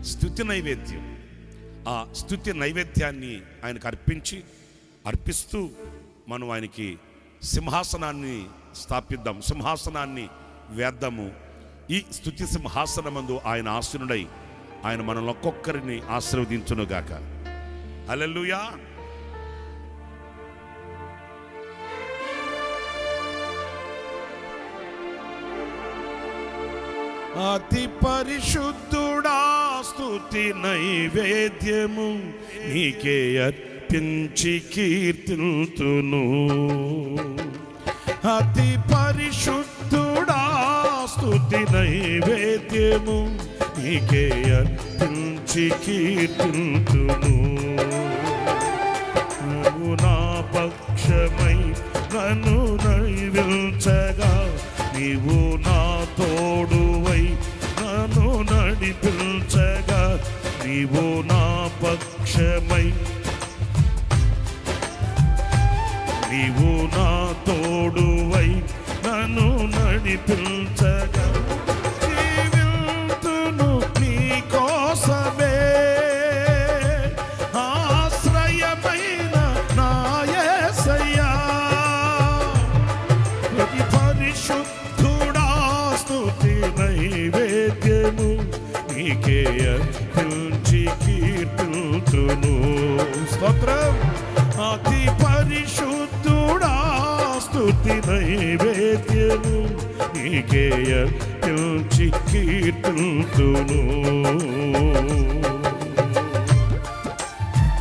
స్తుతి నైవేద్యం. ఆ స్తుతి నైవేద్యాన్ని ఆయనకు అర్పిస్తూ మనం ఆయనకి సింహాసనాన్ని స్థాపిద్దాం, సింహాసనాన్ని వేద్దాము. ఈ స్తుతి సింహాసనమందు ఆయన ఆసీనుడై ఆయన మనల్ని ఒక్కొక్కరిని ఆశీర్వదించునుగాక. హల్లెలూయా. అతి పరిశుద్ధుడా స్తుతి నైవేద్యము నీకే అర్పించి కీర్తిల్తును. అతి పరిశుద్ధుడా స్తుతి నైవేద్యము నీకే అర్పించి కీర్తిల్తును. నువ్వు నా పక్షమై నన్ను నడిపించగా, నీవు నా తోడువై నన్ను నడిపించగా, నీవు నా పక్షమై నీవు నా తోడువై నన్ను నడిపించగా, జీవితును నీ కోసమే ఆశ్రయమైన నా యేసయ్యా. ప్రతి పరిశుద్ధుడా స్తుతి నైవేద్యము నీకే అర్పించి కీర్తిల్తును. స్తోత్రం. అతి పరిశుద్ధుడా స్తుతి నైవేద్యము నీకే అర్పించి కీర్తిల్తును.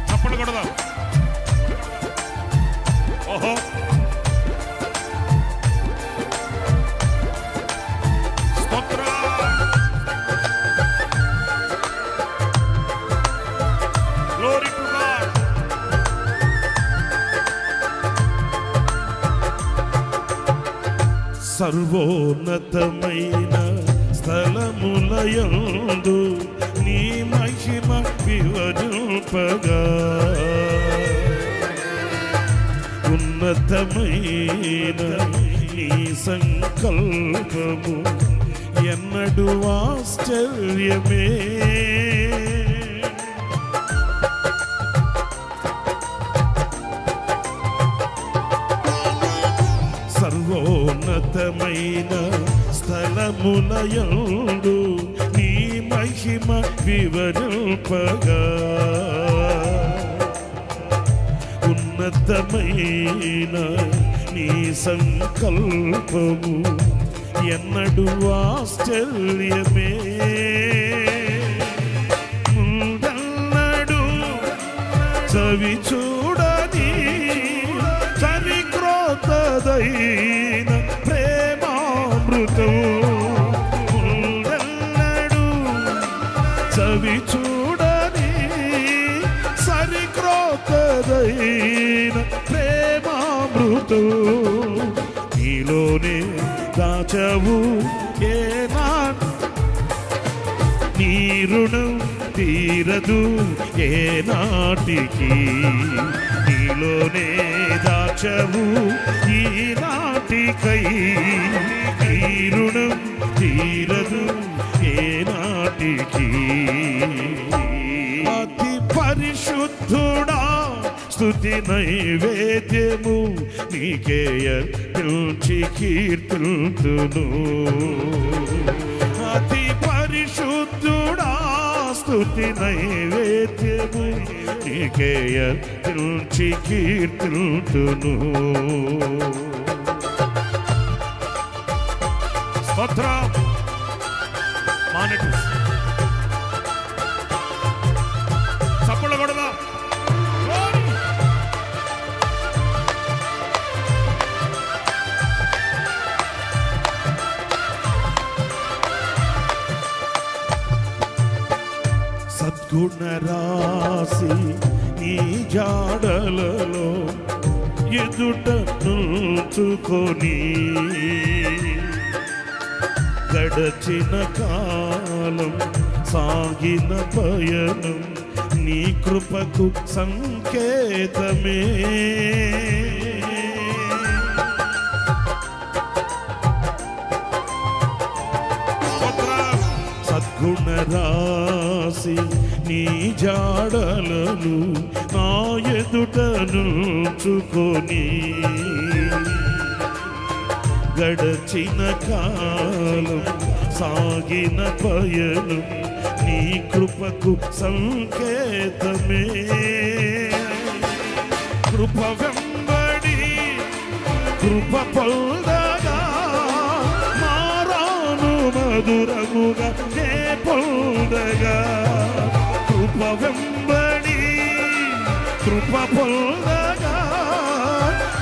చప్పట్లు కొడదాం. ఓహో, స్తోత్రం. Glory to God. సర్వోన్నతమైన స్థలములయందు నీ మహిమ వివరింపగా, ఉన్నతమైన నీ సంకల్పము ఎన్నడూ ఆశ్చర్యమే. సర్వోన్నతమైన స్థలములయందు నీ మహిమ వివరింపగా, ఉన్నతమైన నీ సంకల్పము ఎన్నడూ ఆశ్చర్యమే. ముందన్నడు చవి చూడని చరిక్రోతదైన ప్రేమామృతం, ముందన్నడు చవి చూడని సరిక్రోతదైన ప్రేమామృతం నీలోనే దాచవు ఏనాడు, నీ రుణం తీరదు ఏనాటికి. నీలోనే దాచవు ఈనాటికై, నీ రుణం తీరదు ఏనాటికి. అతి పరిశుద్ధుడా స్తుతి నైవేద్యము నీకే అర్పించి కీర్తిల్తును. అతి పరిశుద్ధుడా స్తుతి నైవేద్యము నీకే అర్పించి కీర్తిల్తును. స్తోత్రం. మానిటర్స్ చప్పట్లు కొడదాం. సద్గుణరాశి ఈ జాడలలో ఎదుట నుంచుకొని, గడచిన కాలం సాగిన పయనం నీ కృపకు సంకేతమే. సద్గుణరాశి వ్రాసి నీ జాడలను నా ఎదుట నుంచుకొని గడచిన కాలం సాగిన పయనం నీ కృపకు సంకేతమే కృప వెంబడి కృప పొందగా మారాను మధురముగా నే పొందగా కృప వెంబడి కృప పొందగా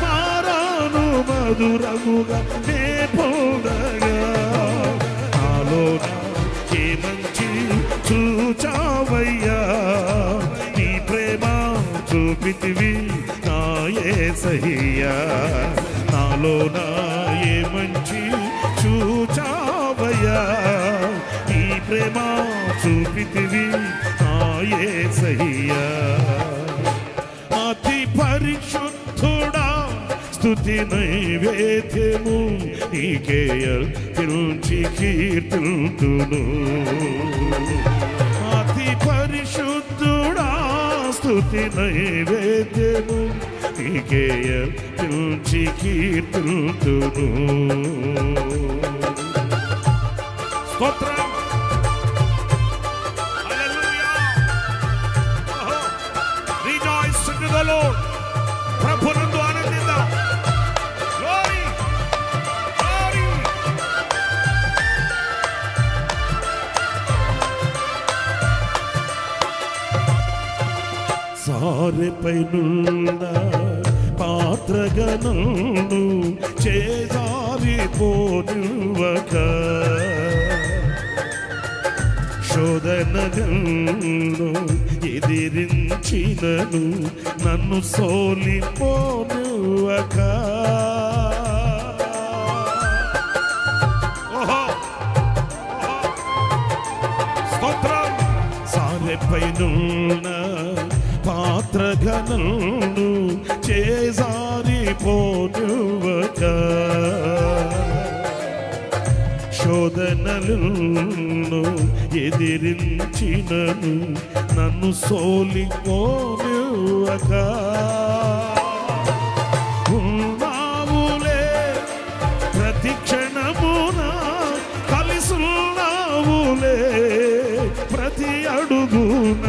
మారాను మధురముగా నే పొందగా నాలోన ఏ మంచి చూచావయ్యా నీ ప్రేమ చూపితివి నా యేసయ్యా నాలోన ఏ మంచి చూచావయ్యా నీ ప్రేమ చూపితివి నా యేసయ్యా అతి పరిశుద్ధుడా స్తుతి నైవేద్యము నీకే అర్పించి కీర్తింతును అతి పరిశుద్ధుడా స్తుతి నైవేద్యము నీకే అర్పించి కీర్తింతును స్తోత్రం రిజాయిస్ ఇన్ ది లార్డ్ ప్రభునందు ఆనందిద్దాం గ్లోరీ గ్లోరీ సారెపైనున్న పాత్రగణను చేజారిపోనివ్వక శోధనలను ఎదిరించినను నన్ను సోలిపోనివ్వక స్తోత్రం సారెపైనున్న పాత్రగణను చేజారిపోనివ్వక శోధనలను ఎదిరించినను నన్ను సోలిపోనివ్వక ఉన్నావులే ప్రతి క్షణమున కలిసున్నావులే ప్రతి అడుగున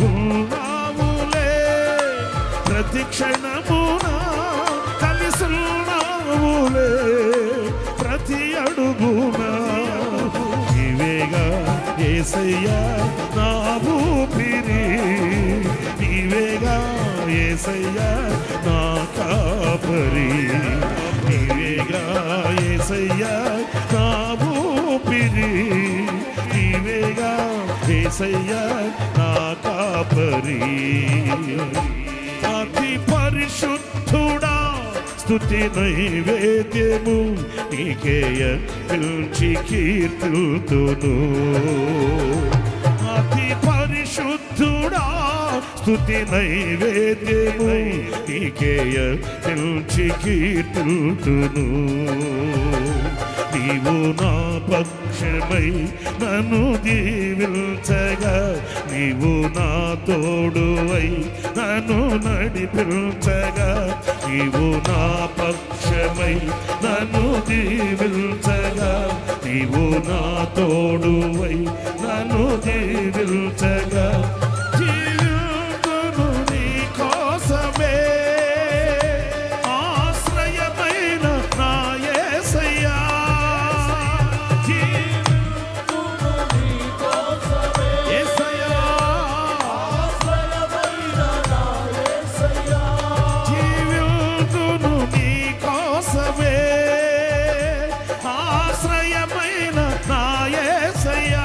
ఉన్నావులే ప్రతి క్షణమున కలిసున్నావులే ప్రతి అడుగున నీవేగా యేసయ్యా నా ఊపిరి నీవేగా యేసయ్యా నా కాపరి నీవేగా యేసయ్యా నా ఊపిరి నీవేగా యేసయ్యా నా కాపరి అతి పరిశుద్ధుడా స్తుతి నైవేద్యము నీకే అర్పించి కీర్తింతును అతి పరిశుద్ధుడా స్తుతి నైవేద్యము నీకే అర్పించి కీర్తింతును నీవు నా పక్షమై నన్ను దీవించగా నీవు నా తోడువై నన్ను నడిపించగా నీవు నా పక్షమై నన్ను దీవించగా నీవు నా తోడువై నన్ను దీవించగా జీవితును నీ కోసమే ఆశ్రయమైన నా యేసయ్యా ఆశ్రయమైన నా యేసయ్యా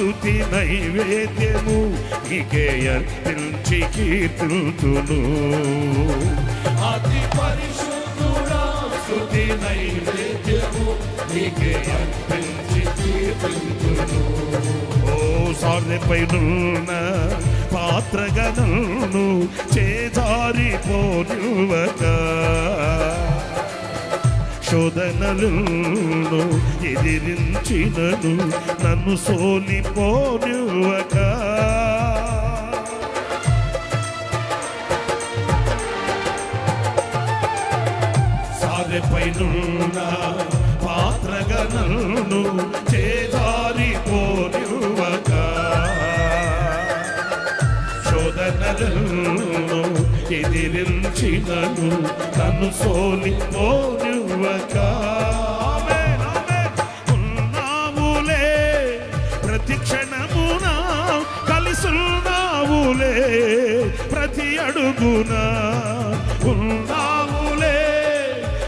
స్తుతి నైవేద్యము నీకే అర్పించి కీర్తుతును. అతి పరిశుద్ధుడా స్తుతి నైవేద్యము నీకే అర్పించి కీర్తుతును. ఓ సారెపైనున్న పాత్రగా నన్ను చేజారిపోనివ్వక, శోధనలను ఎదిరించినను నన్ను సోలిపోనివ్వక, సారెపైనున్న పాత్రగా నన్ను చేజారిపోనివ్వక, శోధనలను ఎదిరించినను నన్ను సోలిపోనివ్వక. ఉన్నావులే ప్రతి క్షణమున, కలిసున్నావులే ప్రతి అడుగున, ఉన్నావులే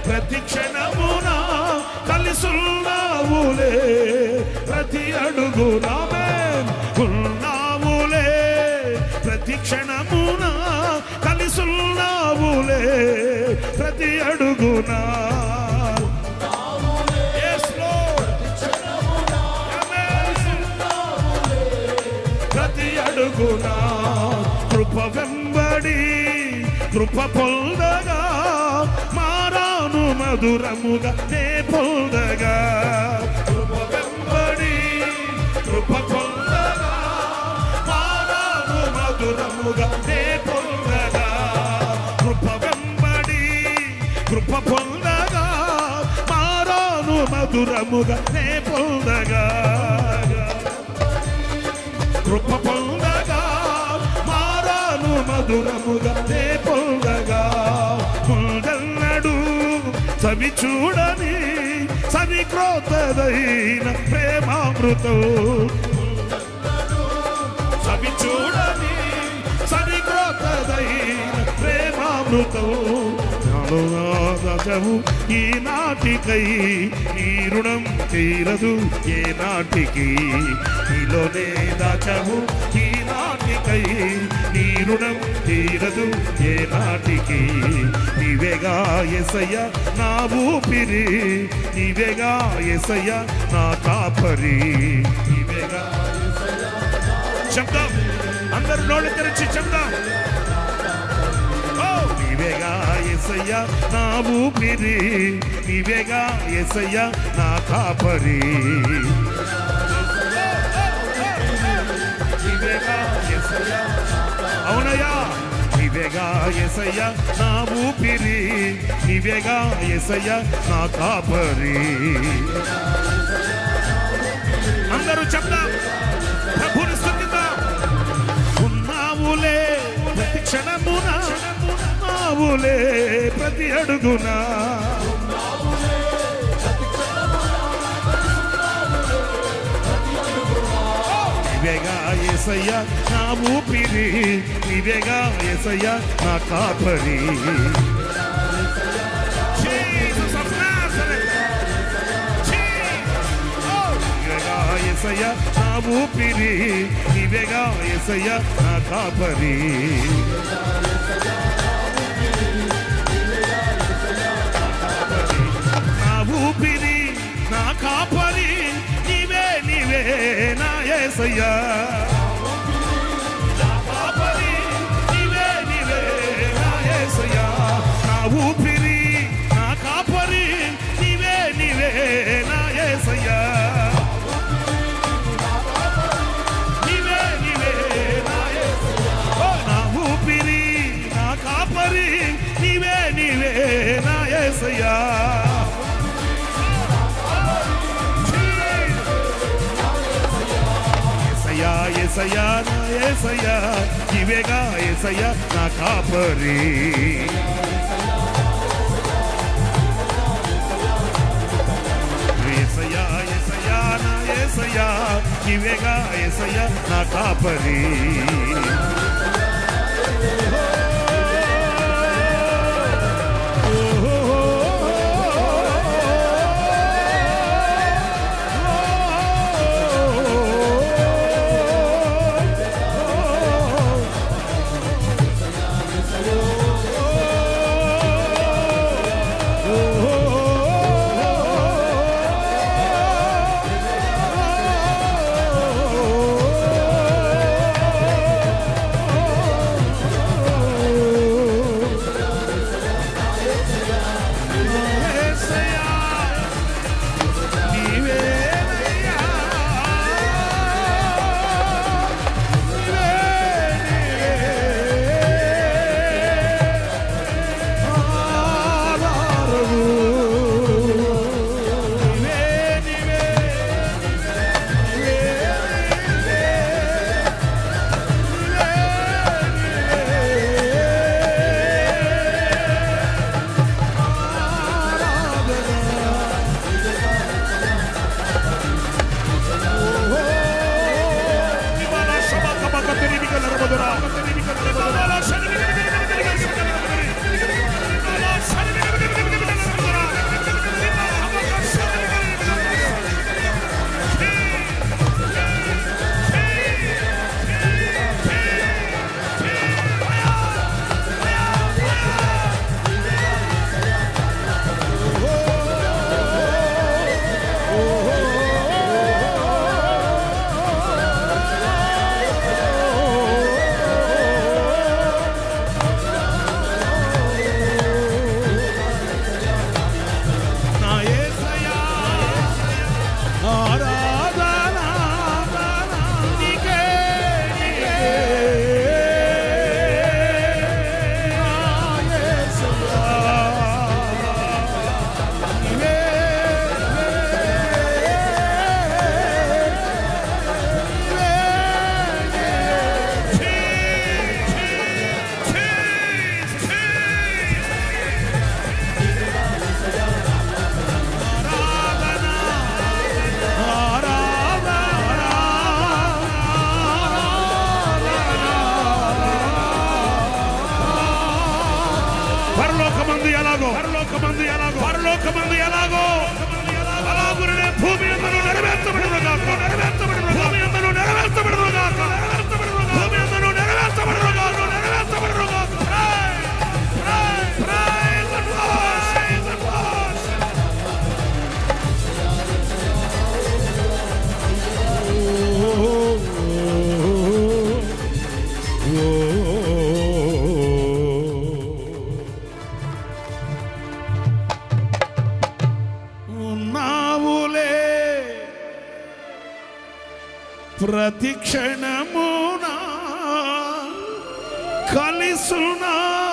ప్రతి క్షణమున, కలిసున్నావులే ప్రతి అడుగున, ఉన్నావులే ప్రతి క్షణమున, కలిసున్నావులే ప్రతి అడుగున. ప్రతి అడుగున కృప వెంబడి కృప పొందగా, మారాను మధురముగా నే పొందగా, కృప వెంబడి కృప పొందగా, మారాను మధురముగా నే పొందగా, కృప వెంబడి కృప పొందగా, మారాను మధురముగా నే పొందగా, కృప పొందగా, మారాను మధురముగా నే పొందగా. ముందన్నడు సవి చూడని సవిక్రోతదైన ప్రేమామృతం, సవి చూడని సవిక్రోతదైన ప్రేమామృతం, దాచవు ఈనాటికై నీ రుణం తీరదు ఏ నాటికి, నీలోనే దాచవు ఈనాటికై నీ రుణం తీరదు ఏ నాటికి. నీవేగా యేసయ్య నా ఊపిరి, నీవేగా యేసయ్య నా కాపరి, నీవేగా శబ్దం అందరు నోళ్ళు తెరిచి చెప్దాం. నీవేగా యేసయ్య నా ఊపిరి, నీవేగా యేసయ్య నా కాపరి, నీవేగా యేసయ్య, అవునయ్యా నీవేగా యేసయ్య నా ఊపిరి, నీవేగా యేసయ్య నా కాపరి. అందరూ చెప్దాం, ప్రభుని స్తుతిద్దాం. ఉన్నావులే ప్రతి క్షణమున, ఉన్నావులే ప్రతి అడుగున, నీవేగా యేసయ్య నా ఊపిరి, నీవేగా యేసయ్య నా కాపరి. నీవేగా యేసయ్య నా ఊపిరి, నీవేగా యేసయ్య నా కాపరి. నా ఊపిరి నా కాపరి, నీవే నీవే నా యేసయ్యా, నా కాపరి నీవే నీవే నా యేసయ్యా. నా ఊపిరి నా కాపరి, నీవే నీవే నా యేసయ్యా, నీవే నీవే నా యేసయ్యా. నా ఊపిరి నా కాపరి, నీవే నీవే నా యేసయ్యా. యేసయ్యా నా యేసయ్యా, నీవేగా యేసయ్యా నా కాపరి. యేసయ్యా యేసయ్యా నా యేసయ్యా, నీవేగా యేసయ్యా నా కాపరి. పరలోకమందు ఎలాగో అలాగునే భూమి యందును నెరవేర్చబడును గాక. భూమి యందును నెరవేర్చబడును గాక. భూమి యందును నెరవేర్చబడును గాక. నెరవేర్చబడును గాక. Praise the Lord. ఉన్నావులే ప్రతి క్షణమున కలిసున్నావులే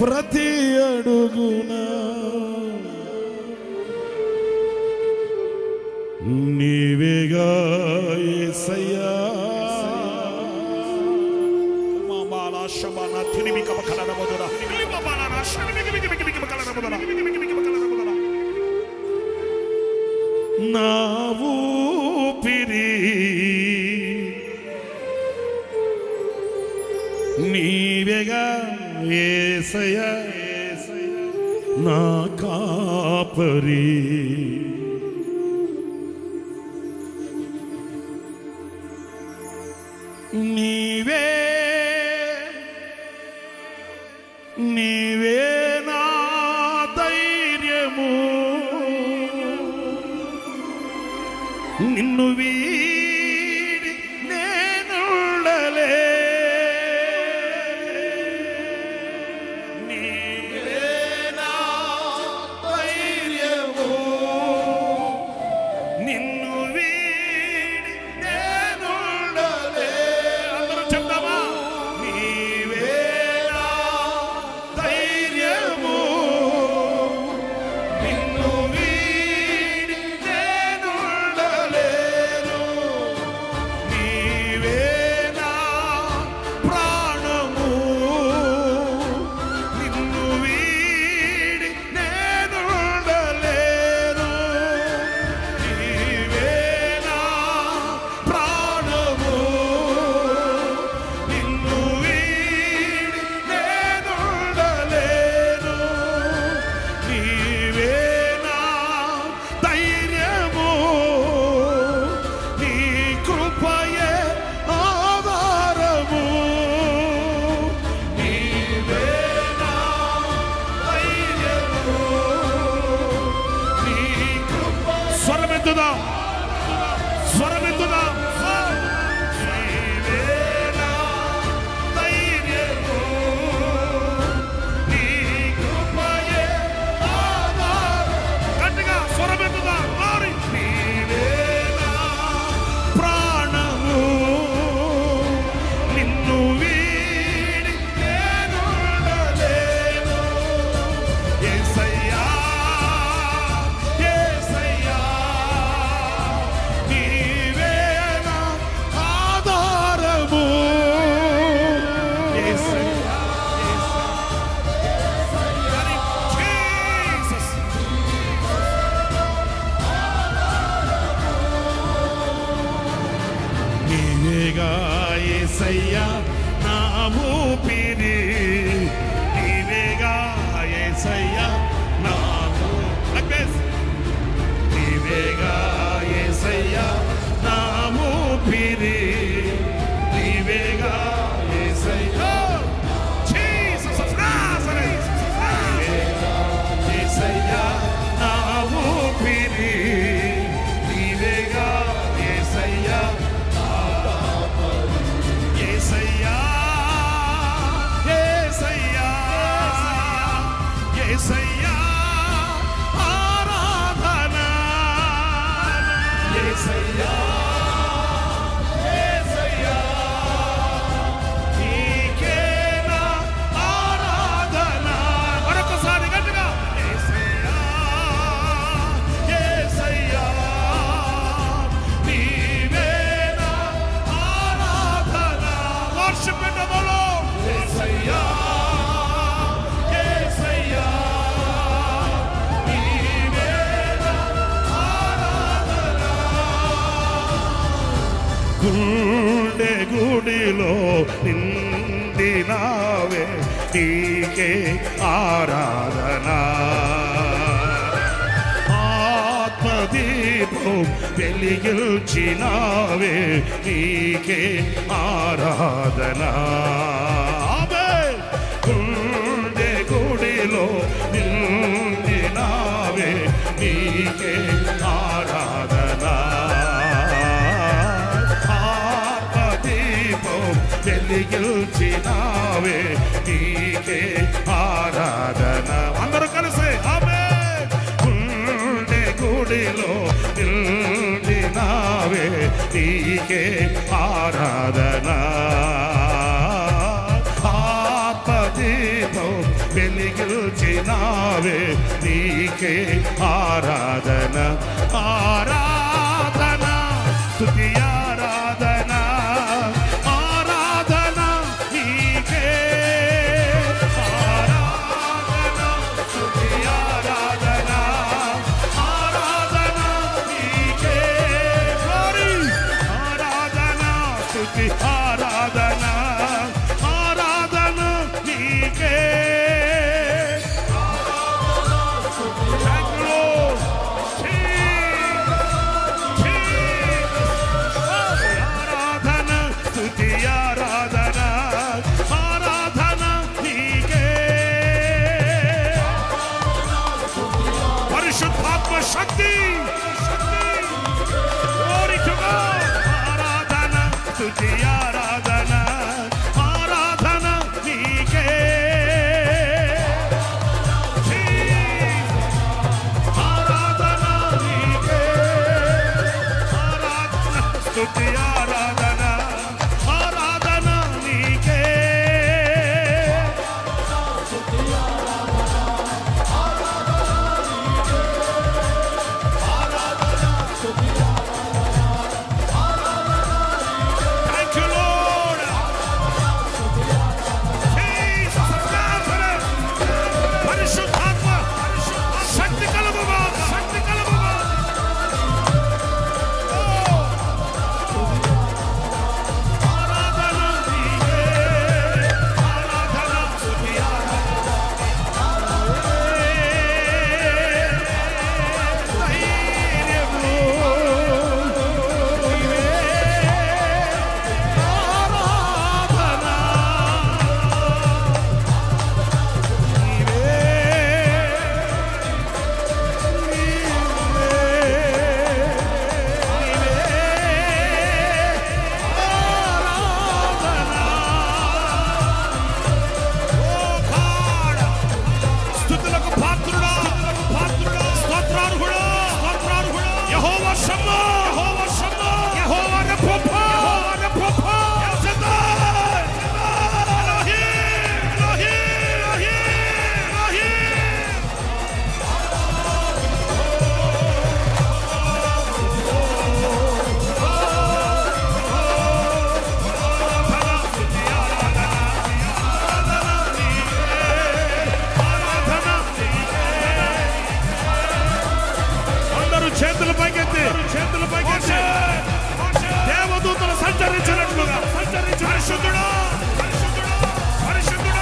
ప్రతి అడుగున నీవేగా యేసయ్యా. నా ఊపిరి నీవేగా యేసయ్యా. నా కాపరి నీవే నీవే నా ధైర్యము. నిన్ను వీడి నేనుండలే. నీవే నా ధైర్యము. నిన్ను వీడి నేనుండలే. అందరూ చెప్తామా? నీవే నా ధైర్యము. నిన్ను వీడి నేనుండలేను. నీవే నా ప్రాణము. నిన్ను వీడి నేనుండలేను. నీవే నా ప్రాణము. నిన్ను వీడి నేనుండలేను. నీవే నా ధైర్యము. నీ కృపయే ఆధారము. నీవే నా ధైర్యము. నీ కృప స్వరమెత్తుదాం. స్వరమెత్తుదాం. నీవే నా ధైర్యము. నీ కృపయే ఆధారము. గట్టిగా స్వరమెత్తుదాం. glory. నీవే నా ప్రాణము. నిన్ను వీడి నేనుండలేను. యేసయ్యా, యేసయ్యా, నీవే నా ఆధారము. యేసయ్యా, జీసస్. నీవేగా యేసయ్యా నా ఊపిరి. నీవేగా యేసయ్యా నా ఊపిరి. నీవేగా యేసయ్యా నా ఊపిరి. నీవేగా యేసయ్యా. Jesus of Nazareth. నీవేగా యేసయ్యా నా ఊపిరి. నీవేగా యేసయ్యా. యేసయ్యా, యేసయ్యా, యేసయ్యా. గుండె గుడిలో నిండినావే నీకే ఆరాధనా ఆత్మదీపం వెలిగించినావే నీకే ఆరాధనా గుండె గుడిలో నిండినావే నీకే ఆరాధనా ఆత్మదీపం వెలిగించినావే నీకే ఆరాధన అందరూ కలిసి ఆమేన్ గుండె గుడిలో నిండినావే నీకే ఆరాధన ఆత్మదీపం వెలిగించినావే నీకే ఆరాధన ఆరాధన స్తుతి ఆరాధన ఆరాధన నీకే ఆరాధన స్తుతి ఆరాధన ఆరాధన నీకే glory ఆరాధన స్తుతి ఆరాధన ఆరాధన నీకే శక్తి glory to God ఆరాధన స్తుతి ఆరాధన ఆరాధన నీకే ఆరాధన నీకే ఆరాధన స్తుతి ఆరాధన ఆరాధన నీకే చేతులు పైకెత్తి దేవదూతలు సంచరించినట్లుగా పరిశుద్ధుడా పరిశుద్ధుడా పరిశుద్ధుడా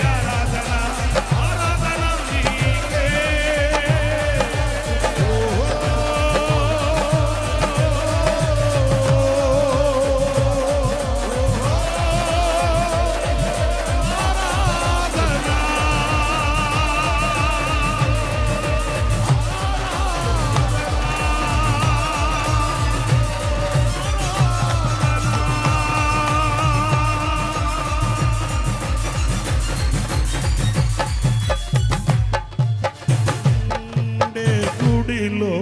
ఆరాధన ఆరాధన నీకే గుడిలో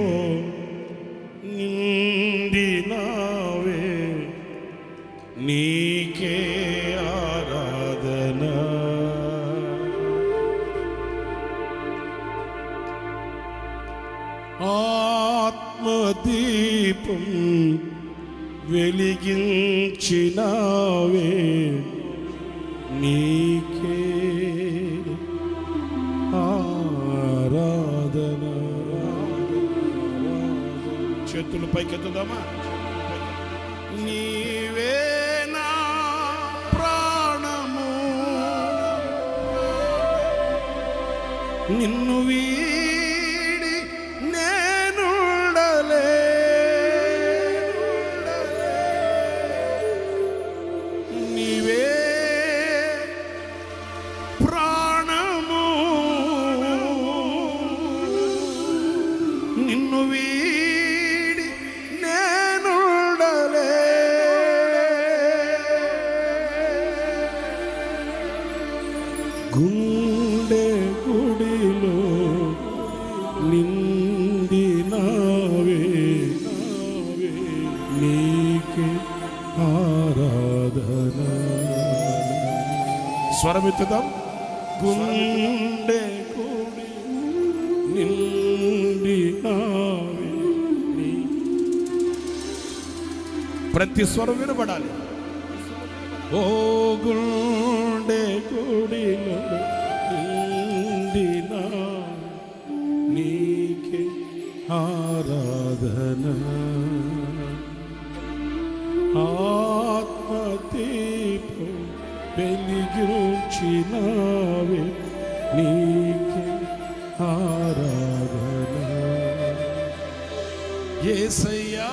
నిండినావే నీకే ఆరాధన ఆత్మదీపం వెలిగించినావే నీకే ఆరాధన చేతులు పైకెత్తుదామా? నీవే నా ప్రాణము, నిన్ను వీడి నేనుండలే, నీవే ప్రాణము, నిన్ను వీడి నేనుండలే. గుండె గుడిలో నిండినావే, నీకే ఆరాధన. స్వరమెత్తుదాం. గుండె గుడి నిండినావే, ప్రతి స్వరం వినబడాలి. ఓ గుండె గుడిలో నిండినా నీకే ఆరాధన. ఆత్మదీపం వెలిగించినావే, నీకే ఆరాధన. యేసయ్యా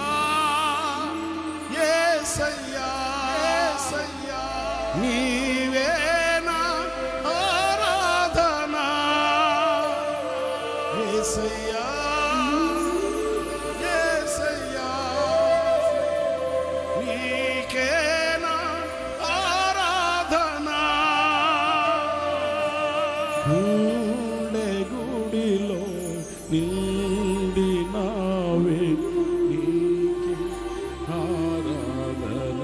యేసయ్యా యేసయ్యా, నీవే నా ఆరాధన. యేసయ్యా యేసయ్యా, నీకే నా ఆరాధన. గుండె గుడిలో నిండినావే, నీకే ఆరాధన.